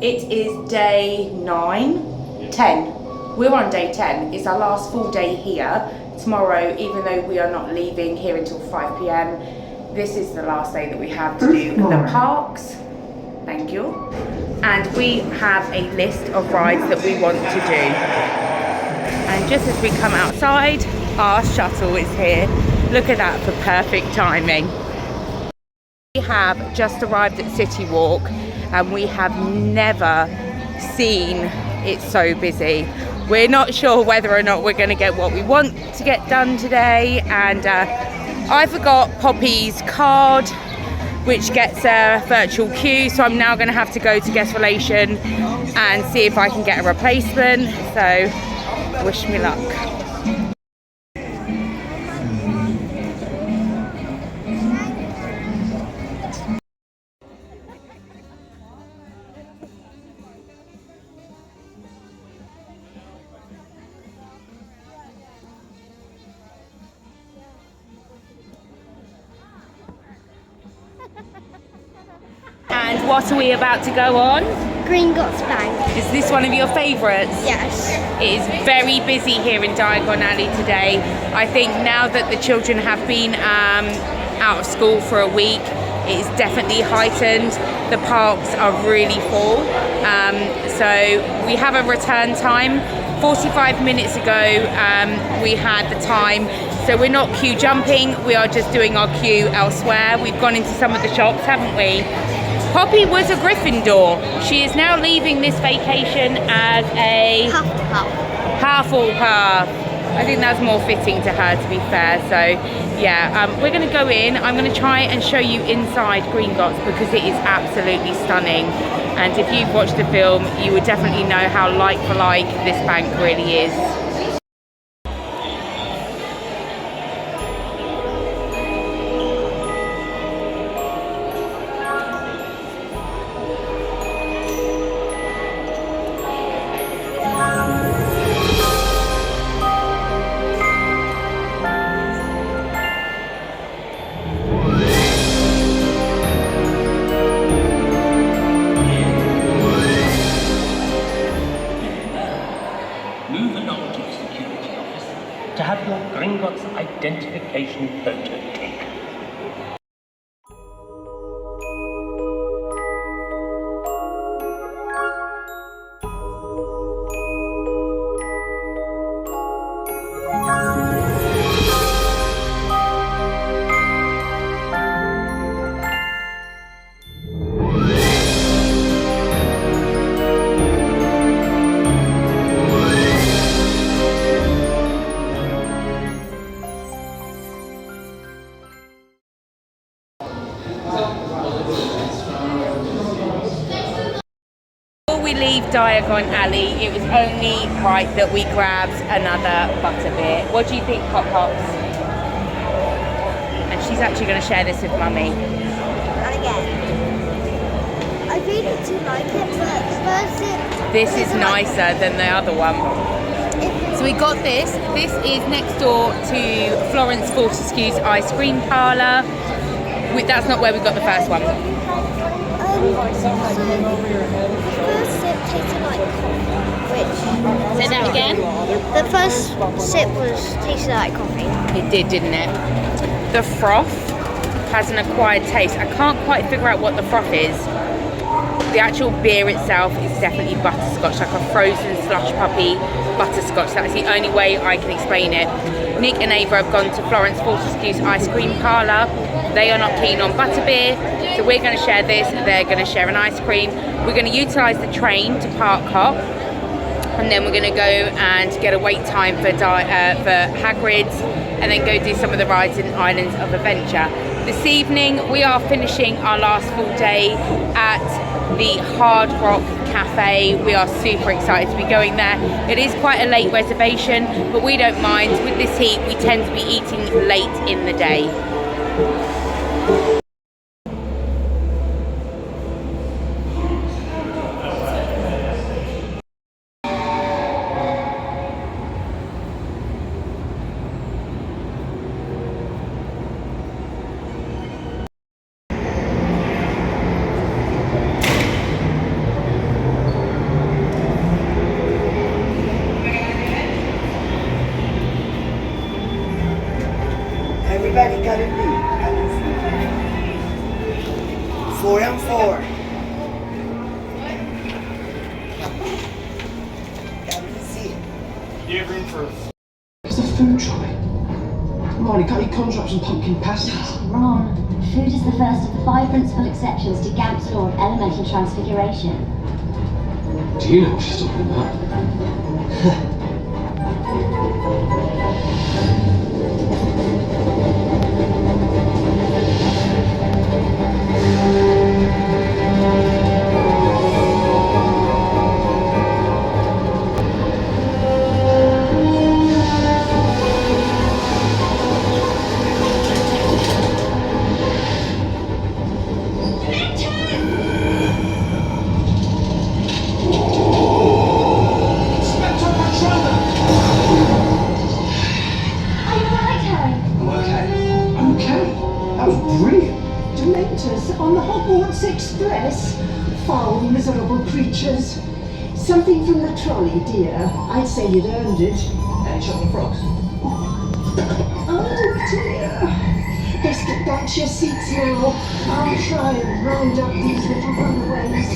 It is day 9, 10. We're on day 10. It's our last full day here. Tomorrow, even though we are not leaving here until 5 p.m, this is the last day that we have to do the parks. Thank you. And we have a list of rides that we want to do. And just as we come outside, our shuttle is here. Look at that for perfect timing. We have just arrived at City Walk and we have never seen it so busy. We're not sure whether or not we're going to get what we want to get done today, and I forgot Poppy's card, which gets a virtual queue, so I'm now going to have to go to guest relation and see if I can get a replacement. So wish me luck. And what are we about to go on? Gringotts Bank. Is this one of your favourites? Yes. It is very busy here in Diagon Alley today. I think now that the children have been out of school for a week, it is definitely heightened. The parks are really full. So we have a return time. 45 minutes ago we had the time. So we're not queue jumping, we are just doing our queue elsewhere. We've gone into some of the shops, haven't we? Poppy was a Gryffindor. She is now leaving this vacation as a Hufflepuff. I think that's more fitting to her, to be fair. So yeah, we're going to go in. I'm going to try and show you inside Gringotts because it is absolutely stunning. And if you've watched the film, you would definitely know how like for like this bank really is. To have your Gringotts identification photo taken. Leave Diagon Alley, it was only right that we grabbed another butterbeer. What do you think, Pop Pops? And she's actually going to share this with Mummy. And again, I really do like it, but first this is nicer than the other one. So we got this. This is next door to Florence Fortescue's ice cream parlour. That's not where we got the first one. First sip tasted like coffee, Say that again? The first sip tasted like coffee. It did, didn't it? The froth has an acquired taste. I can't quite figure out what the froth is. The actual beer itself is definitely butterscotch, like a frozen slush puppy butterscotch. That's the only way I can explain it. Nick and Ava have gone to Florence Fortescue's ice cream parlour. They are not keen on butterbeer, so we're going to share this. They're going to share an ice cream. We're going to utilise the train to Park Hop, and then we're going to go and get a wait time for Hagrid's, and then go do some of the rides in Islands of Adventure. This evening we are finishing our last full day at the Hard Rock Cafe. We are super excited to be going there. It is quite a late reservation, but we don't mind. With this heat, we tend to be eating late in the day. down 4. You have room for... It's a food trolley. Ronnie, can't you conjure up some pumpkin pasties? Ron, food is the first of the 5 principal exceptions to Gamp's law of elemental transfiguration. Do you know what she's talking about? On the Hogwarts Express? Foul, miserable creatures. Something from the trolley, dear. I'd say you'd earned it. Any chocolate frogs? Oh, dear. Best get back to your seats now. I'll try and round up these little runaways.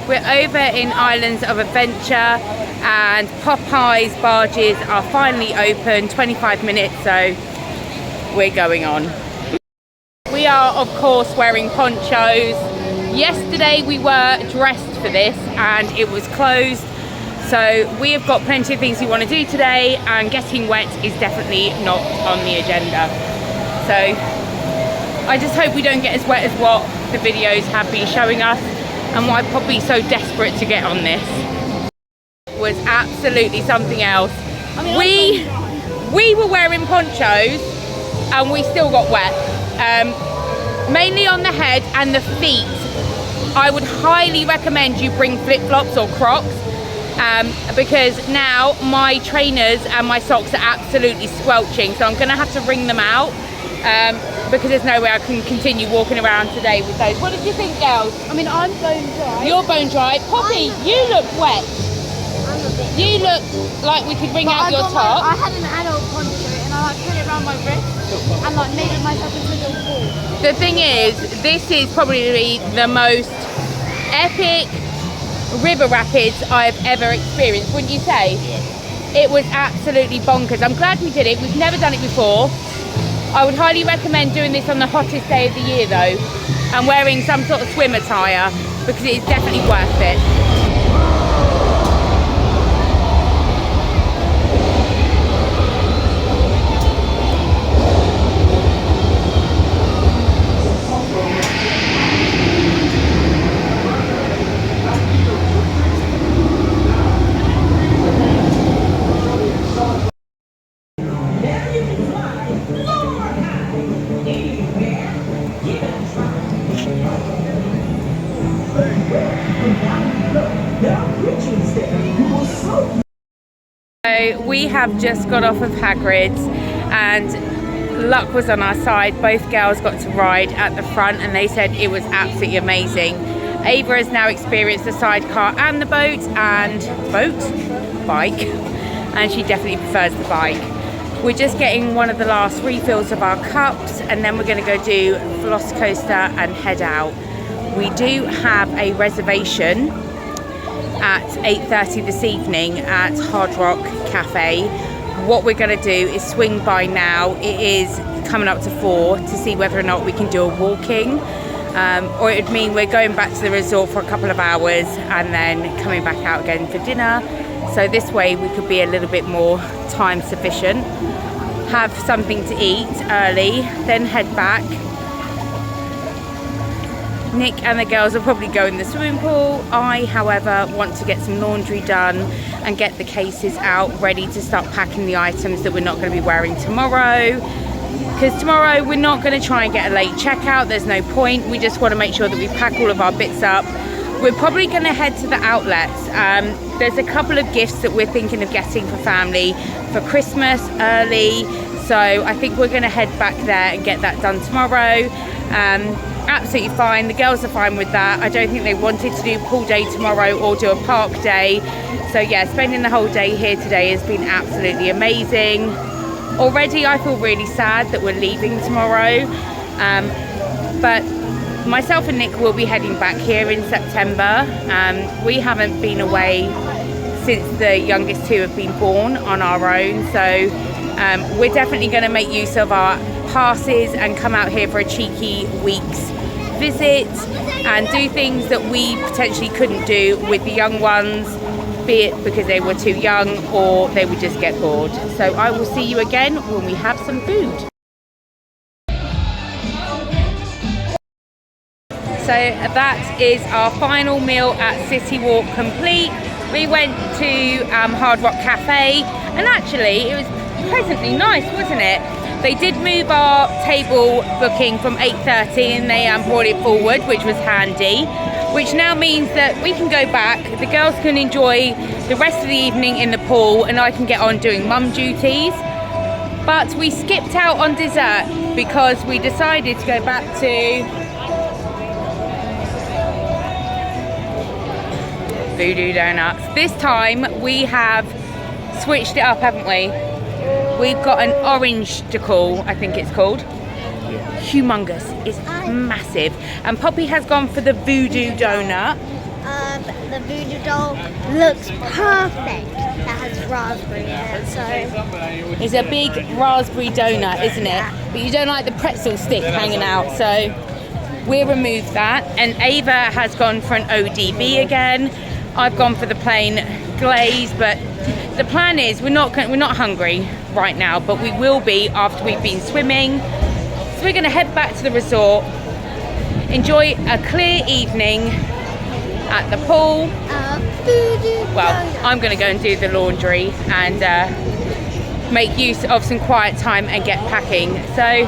We're over in Islands of Adventure and Popeye's barges are finally open, 25 minutes, so we're going on. We are of course wearing ponchos. Yesterday we were dressed for this and it was closed, so we have got plenty of things we want to do today and getting wet is definitely not on the agenda. So I just hope we don't get as wet as what the videos have been showing us and why I'm probably so desperate to get on this. It was absolutely something else. We were wearing ponchos and we still got wet. Mainly on the head and the feet. I would highly recommend you bring flip-flops or Crocs because now my trainers and my socks are absolutely squelching, so I'm gonna have to wring them out because there's no way I can continue walking around today with those. What did you think, girls? I mean, I'm bone dry. You're bone dry. Poppy, you look wet. I'm a bit. You look like we could wring out your top. I had an adult poncho and I put it around my wrist and made myself into a little ball. The thing is, this is probably the most epic river rapids I've ever experienced, wouldn't you say? Yeah. It was absolutely bonkers. I'm glad we did it. We've never done it before. I would highly recommend doing this on the hottest day of the year though, and wearing some sort of swim attire because it is definitely worth it. So we have just got off of Hagrid's and luck was on our side. Both girls got to ride at the front and they said it was absolutely amazing. Ava has now experienced the sidecar and the bike, and she definitely prefers the bike. We're just getting one of the last refills of our cups and then we're going to go do Velocicoaster and head out. We do have a reservation at 8:30 this evening at Hard Rock Cafe. What we're going to do is swing by now. It is coming up to 4 to see whether or not we can do a walking, or it would mean we're going back to the resort for a couple of hours and then coming back out again for dinner. So this way we could be a little bit more time sufficient, have something to eat early, then head back. Nick and the girls will probably go in the swimming pool. I, however, want to get some laundry done and get the cases out ready to start packing the items that we're not going to be wearing tomorrow, because tomorrow we're not going to try and get a late checkout. There's no point. We just want to make sure that we pack all of our bits up. We're probably going to head to the outlets. There's a couple of gifts that we're thinking of getting for family for Christmas early, so I think we're going to head back there and get that done tomorrow. Absolutely fine. The girls are fine with that. I don't think they wanted to do pool day tomorrow or do a park day. So yeah, spending the whole day here today has been absolutely amazing. Already I feel really sad that we're leaving tomorrow, but myself and Nick will be heading back here in September. We haven't been away since the youngest two have been born on our own, so we're definitely going to make use of our passes and come out here for a cheeky week's visit and do things that we potentially couldn't do with the young ones, be it because they were too young or they would just get bored. So I will see you again when we have some food. So that is our final meal at City Walk complete. We went to Hard Rock Cafe, and actually it was pleasantly nice, wasn't it? They did move our table booking from 8:30 and they brought it forward, which was handy, which now means that we can go back, the girls can enjoy the rest of the evening in the pool and I can get on doing mum duties. But we skipped out on dessert because we decided to go back to Voodoo Donuts. This time we have switched it up, haven't we? We've got an orange decal, I think it's called. Humongous, it's massive. And Poppy has gone for the Voodoo Donut. The Voodoo doll looks perfect. It has raspberry in it, so It's a big raspberry donut, isn't it? But you don't like the pretzel stick hanging out, so we'll remove that. And Ava has gone for an ODB again. I've gone for the plain glaze, but the plan is we're not hungry right now, but we will be after we've been swimming. So we're going to head back to the resort, enjoy a clear evening at the pool. Well, I'm going to go and do the laundry and make use of some quiet time and get packing. So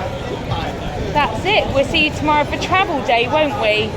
that's it. We'll see you tomorrow for travel day, won't we?